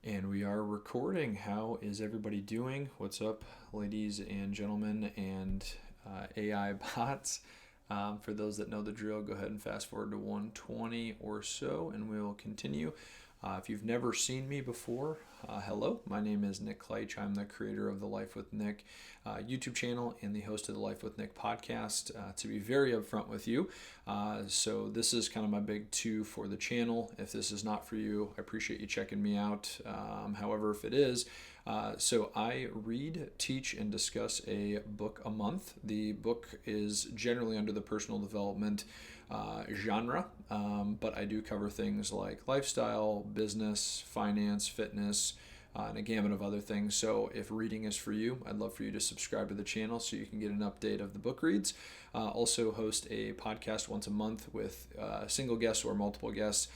And we are recording. How is everybody doing? What's up, ladies and gentlemen, and AI bots? For those that know the drill, go ahead and fast forward to 120 or so, and we'll continue. If you've never seen me before, hello. My name is Nick Kleitch. I'm the creator of the Life with Nick YouTube channel and the host of the Life with Nick podcast. To be very upfront with you, so this is kind of my big two for the channel. If this is not for you, I appreciate you checking me out. However, if it is, so I read, teach, and discuss a book a month. The book is generally under the personal development genre, but I do cover things like lifestyle, business, finance, fitness, and a gamut of other things. So if reading is for you, I'd love for you to subscribe to the channel so you can get an update of the book reads. Also host a podcast once a month with single guests or multiple guests,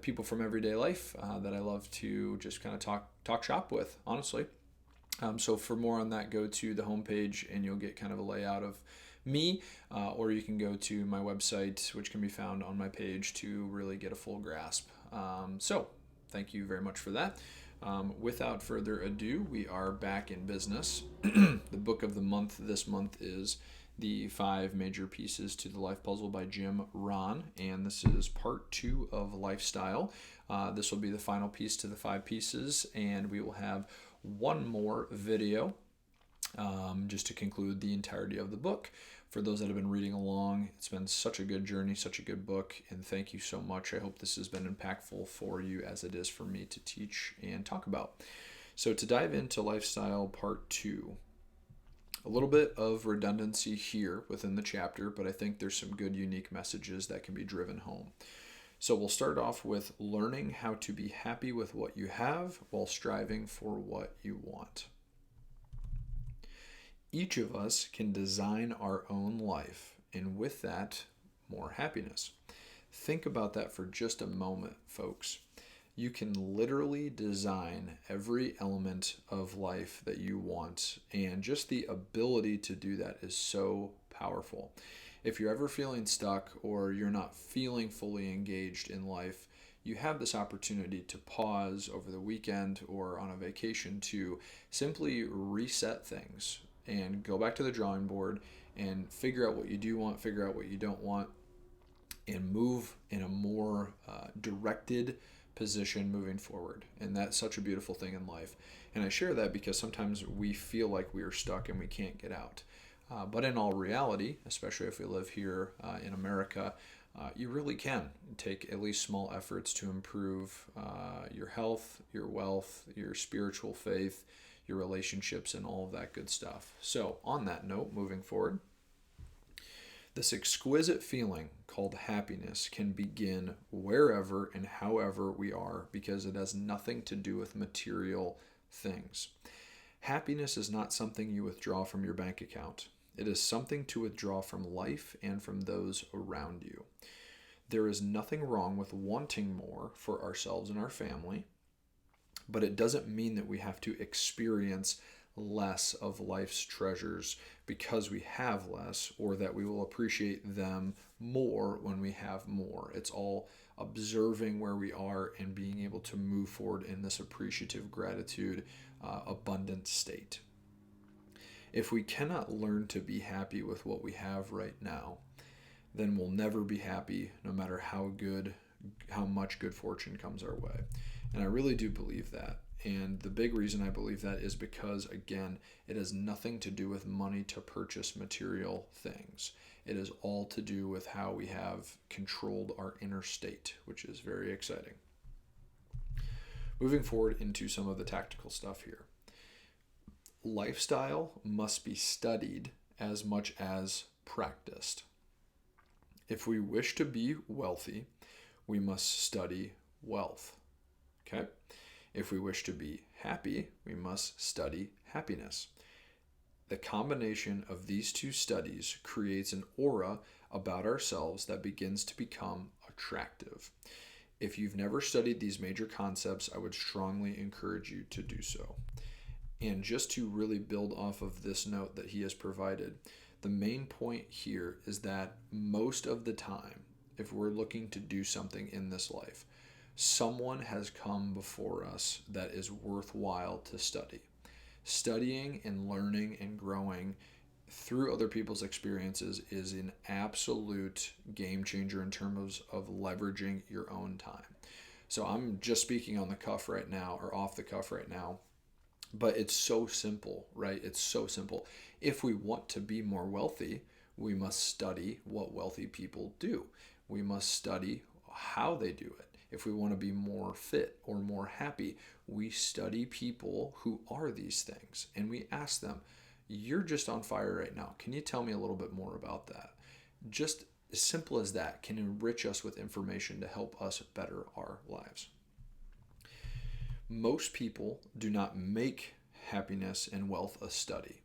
people from everyday life that I love to just kind of talk shop with, honestly. So for more on that, go to the homepage and you'll get kind of a layout of me, or you can go to my website, which can be found on my page to really get a full grasp. So thank you very much for that. Without further ado, we are back in business. The book of the month this month is The Five Major Pieces to the Life Puzzle by Jim Rohn, and this is part 2 of Lifestyle. This will be the final piece to the 5 pieces, and we will have one more video just to conclude the entirety of the book. For those that have been reading along, it's been such a good journey, such a good book, and thank you so much. I hope this has been impactful for you as it is for me to teach and talk about. So to dive into Lifestyle Part 2, a little bit of redundancy here within the chapter, but I think there's some good unique messages that can be driven home. So we'll start off with learning how to be happy with what you have while striving for what you want. Each of us can design our own life, and with that, more happiness. Think about that for just a moment, folks. You can literally design every element of life that you want, and just the ability to do that is so powerful. If you're ever feeling stuck or you're not feeling fully engaged in life, you have this opportunity to pause over the weekend or on a vacation to simply reset things and go back to the drawing board and figure out what you do want, figure out what you don't want, and move in a more directed position moving forward. And that's such a beautiful thing in life. And I share that because sometimes we feel like we are stuck and we can't get out. But in all reality, especially if we live here in America, you really can take at least small efforts to improve your health, your wealth, your spiritual faith, your relationships, and all of that good stuff. So on that note, moving forward, this exquisite feeling called happiness can begin wherever and however we are because it has nothing to do with material things. Happiness is not something you withdraw from your bank account. It is something to withdraw from life and from those around you. There is nothing wrong with wanting more for ourselves and our family, but it doesn't mean that we have to experience less of life's treasures because we have less, or that we will appreciate them more when we have more. It's all observing where we are and being able to move forward in this appreciative gratitude, abundant state. If we cannot learn to be happy with what we have right now, then we'll never be happy no matter how much good fortune comes our way. And I really do believe that. And the big reason I believe that is because, again, it has nothing to do with money to purchase material things. It is all to do with how we have controlled our inner state, which is very exciting. Moving forward into some of the tactical stuff here. Lifestyle must be studied as much as practiced. If we wish to be wealthy, we must study wealth. Okay? If we wish to be happy, we must study happiness. The combination of these two studies creates an aura about ourselves that begins to become attractive. If you've never studied these major concepts, I would strongly encourage you to do so. And just to really build off of this note that he has provided, the main point here is that most of the time, if we're looking to do something in this life, Someone has come before us that is worthwhile to study. Studying and learning and growing through other people's experiences is an absolute game changer in terms of leveraging your own time. So I'm just speaking on the cuff right now, or off the cuff right now, but it's so simple, right? It's so simple. If we want to be more wealthy, we must study what wealthy people do. We must study how they do it. If we want to be more fit or more happy, we study people who are these things and we ask them, "You're just on fire right now. Can you tell me a little bit more about that?" Just as simple as that can enrich us with information to help us better our lives. Most people do not make happiness and wealth a study.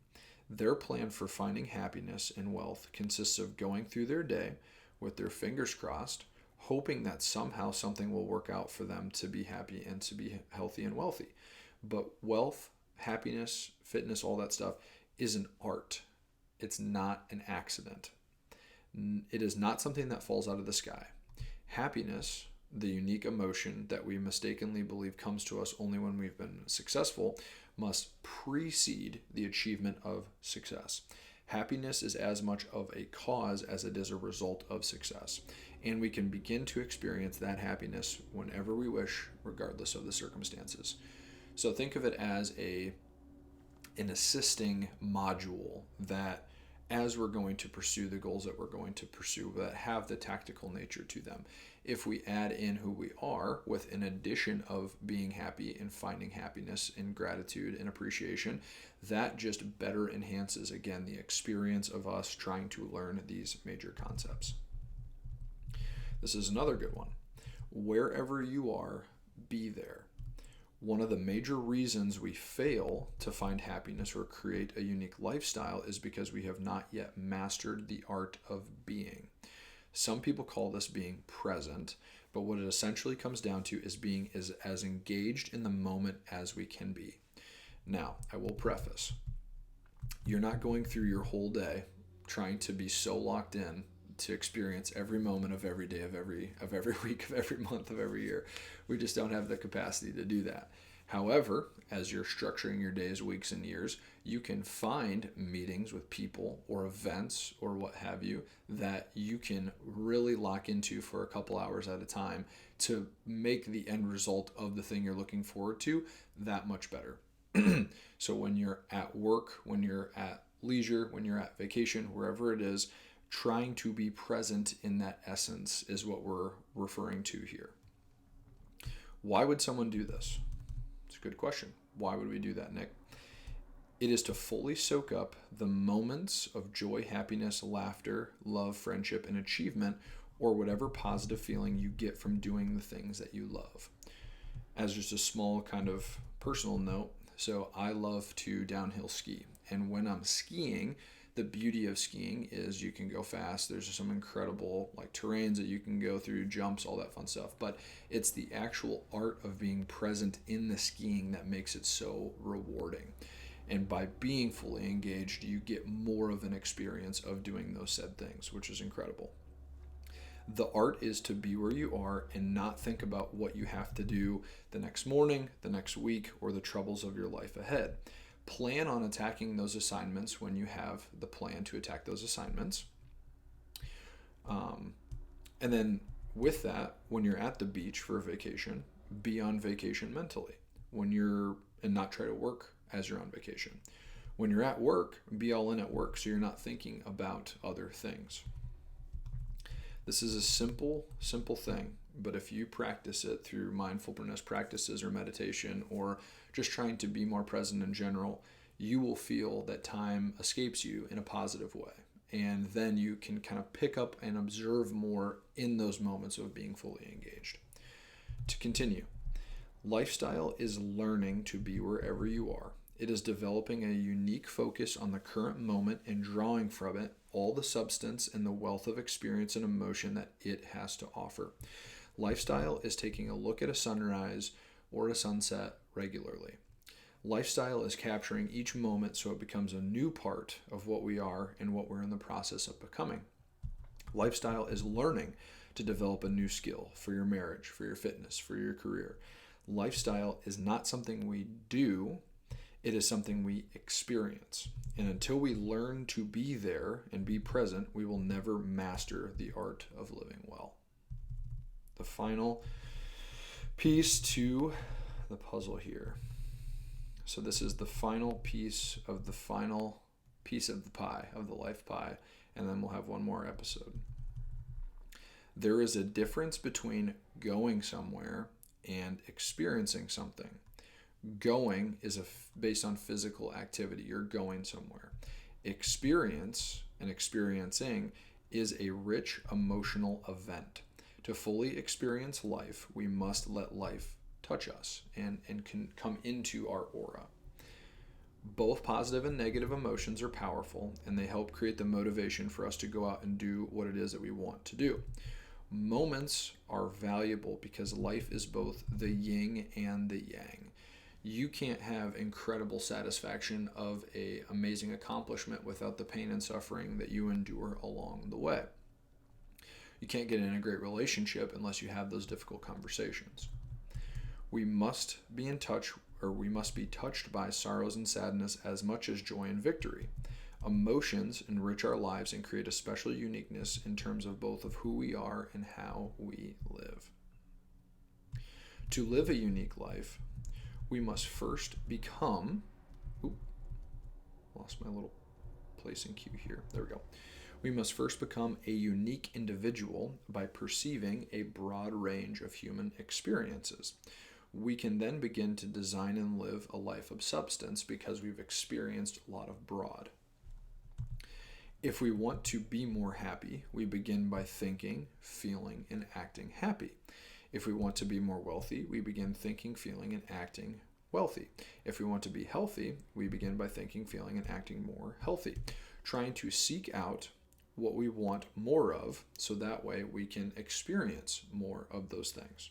Their plan for finding happiness and wealth consists of going through their day with their fingers crossed, hoping that somehow something will work out for them to be happy and to be healthy and wealthy. But wealth, happiness, fitness, all that stuff is an art. It's not an accident. It is not something that falls out of the sky. Happiness, the unique emotion that we mistakenly believe comes to us only when we've been successful, must precede the achievement of success. Happiness is as much of a cause as it is a result of success. And we can begin to experience that happiness whenever we wish, regardless of the circumstances. So think of it as an assisting module that, as we're going to pursue the goals that we're going to pursue, that have the tactical nature to them. If we add in who we are with an addition of being happy and finding happiness and gratitude and appreciation, that just better enhances, again, the experience of us trying to learn these major concepts. This is another good one. Wherever you are, be there. One of the major reasons we fail to find happiness or create a unique lifestyle is because we have not yet mastered the art of being. Some people call this being present, but what it essentially comes down to is being as engaged in the moment as we can be. Now, I will preface, you're not going through your whole day trying to be so locked in to experience every moment of every day of every week of every month of every year. We just don't have the capacity to do that. However, as you're structuring your days, weeks, and years, you can find meetings with people or events or what have you that you can really lock into for a couple hours at a time to make the end result of the thing you're looking forward to that much better. So when you're at work, when you're at leisure, when you're at vacation, wherever it is, trying to be present in that essence is what we're referring to here. Why would someone do this? It's a good question. Why would we do that, Nick? It is to fully soak up the moments of joy, happiness, laughter, love, friendship, and achievement, or whatever positive feeling you get from doing the things that you love. As just a small kind of personal note, so I love to downhill ski. And when I'm skiing, the beauty of skiing is you can go fast. There's some incredible terrains that you can go through, jumps, all that fun stuff. But it's the actual art of being present in the skiing that makes it so rewarding. And by being fully engaged, you get more of an experience of doing those said things, which is incredible. The art is to be where you are and not think about what you have to do the next morning, the next week, or the troubles of your life ahead. Plan on attacking those assignments when you have the plan to attack those assignments. And then with that, when you're at the beach for a vacation, be on vacation mentally. And not try to work as you're on vacation. When you're at work, be all in at work so you're not thinking about other things. This is a simple thing, but if you practice it through mindfulness practices or meditation or just trying to be more present in general, you will feel that time escapes you in a positive way. And then you can kind of pick up and observe more in those moments of being fully engaged. To continue, lifestyle is learning to be wherever you are. It is developing a unique focus on the current moment and drawing from it all the substance and the wealth of experience and emotion that it has to offer. Lifestyle is taking a look at a sunrise or a sunset regularly. Lifestyle is capturing each moment so it becomes a new part of what we are and what we're in the process of becoming. Lifestyle is learning to develop a new skill for your marriage, for your fitness, for your career. Lifestyle is not something we do, it is something we experience. And until we learn to be there and be present, we will never master the art of living well. The final piece to the puzzle here. So this is the final piece of the pie, of the life pie, and then we'll have one more episode. There is a difference between going somewhere and experiencing something. Going is based on physical activity. You're going somewhere. Experience and experiencing is a rich emotional event. To fully experience life, we must let life touch us and can come into our aura. Both positive and negative emotions are powerful, and they help create the motivation for us to go out and do what it is that we want to do. Moments are valuable because life is both the yin and the yang. You can't have incredible satisfaction of an amazing accomplishment without the pain and suffering that you endure along the way. You can't get in a great relationship unless you have those difficult conversations. We must be touched by sorrows and sadness as much as joy and victory. Emotions enrich our lives and create a special uniqueness in terms of both of who we are and how we live. To live a unique life, we must first become, lost my little placing cue here. There we go. We must first become a unique individual by perceiving a broad range of human experiences. We can then begin to design and live a life of substance because we've experienced a lot of broad. If we want to be more happy, we begin by thinking, feeling, and acting happy. If we want to be more wealthy, we begin thinking, feeling, and acting wealthy. If we want to be healthy, we begin by thinking, feeling, and acting more healthy. Trying to seek out what we want more of so that way we can experience more of those things.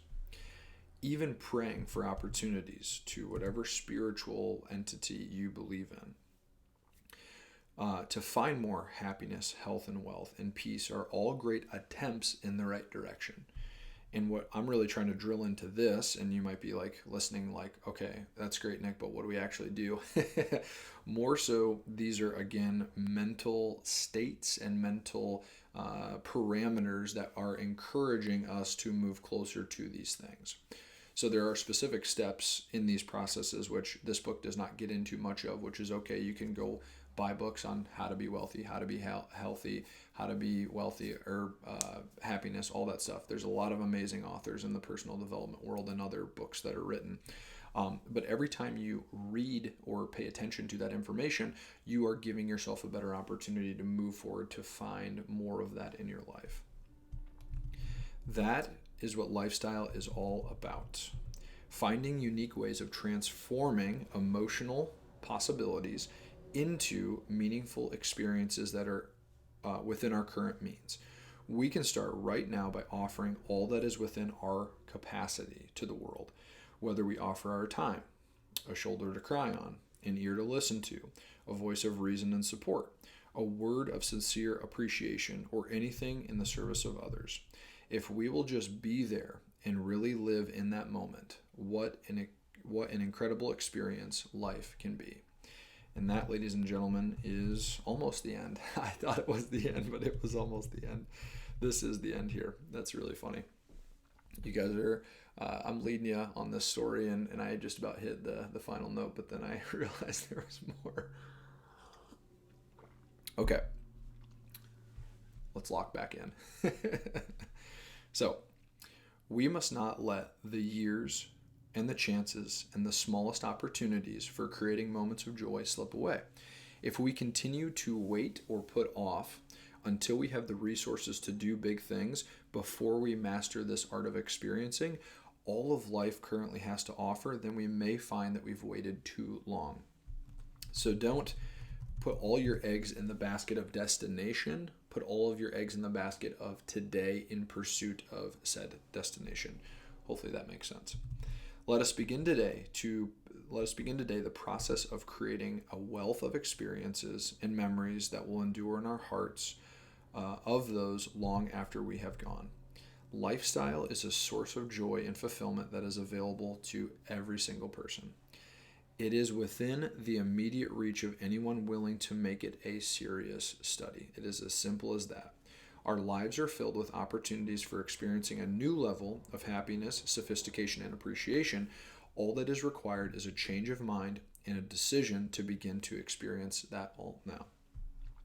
Even praying for opportunities to whatever spiritual entity you believe in. To find more happiness, health, and wealth and peace are all great attempts in the right direction. And what I'm really trying to drill into this, and you might be like listening like, okay, that's great, Nick, but what do we actually do? More so, these are, again, mental states and mental parameters that are encouraging us to move closer to these things. So there are specific steps in these processes, which this book does not get into much of, which is okay. You can go buy books on how to be wealthy, how to be healthy, how to be wealthy, or happiness, all that stuff. There's a lot of amazing authors in the personal development world and other books that are written. But every time you read or pay attention to that information, you are giving yourself a better opportunity to move forward to find more of that in your life. That is what lifestyle is all about. Finding unique ways of transforming emotional possibilities into meaningful experiences that are within our current means. We can start right now by offering all that is within our capacity to the world, whether we offer our time, a shoulder to cry on, an ear to listen to, a voice of reason and support, a word of sincere appreciation, or anything in the service of others. If we will just be there and really live in that moment, what an incredible experience life can be. And that, ladies and gentlemen, is almost the end. I thought it was the end, but it was almost the end. This is the end here. That's really funny. You guys are, I'm leading you on this story, and I just about hit the final note, but then I realized there was more. Okay. Let's lock back in. So, we must not let the years and the chances and the smallest opportunities for creating moments of joy slip away. If we continue to wait or put off until we have the resources to do big things before we master this art of experiencing all of life currently has to offer, then we may find that we've waited too long. So don't put all your eggs in the basket of destination. Put all of your eggs in the basket of today in pursuit of said destination. Hopefully that makes sense. Let us begin today the process of creating a wealth of experiences and memories that will endure in our hearts of those long after we have gone. Lifestyle is a source of joy and fulfillment that is available to every single person. It is within the immediate reach of anyone willing to make it a serious study. It is as simple as that. Our lives are filled with opportunities for experiencing a new level of happiness, sophistication, and appreciation. All that is required is a change of mind and a decision to begin to experience that all now.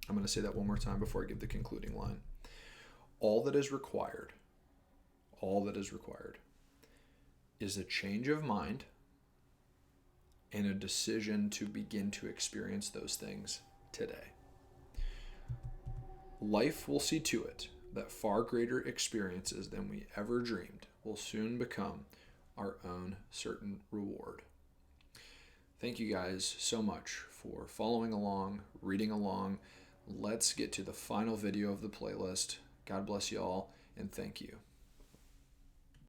I'm going to say that one more time before I give the concluding line. All that is required is a change of mind and a decision to begin to experience those things today. Life will see to it that far greater experiences than we ever dreamed will soon become our own certain reward. Thank you guys so much for following along, reading along. Let's get to the final video of the playlist. God bless you all, and thank you.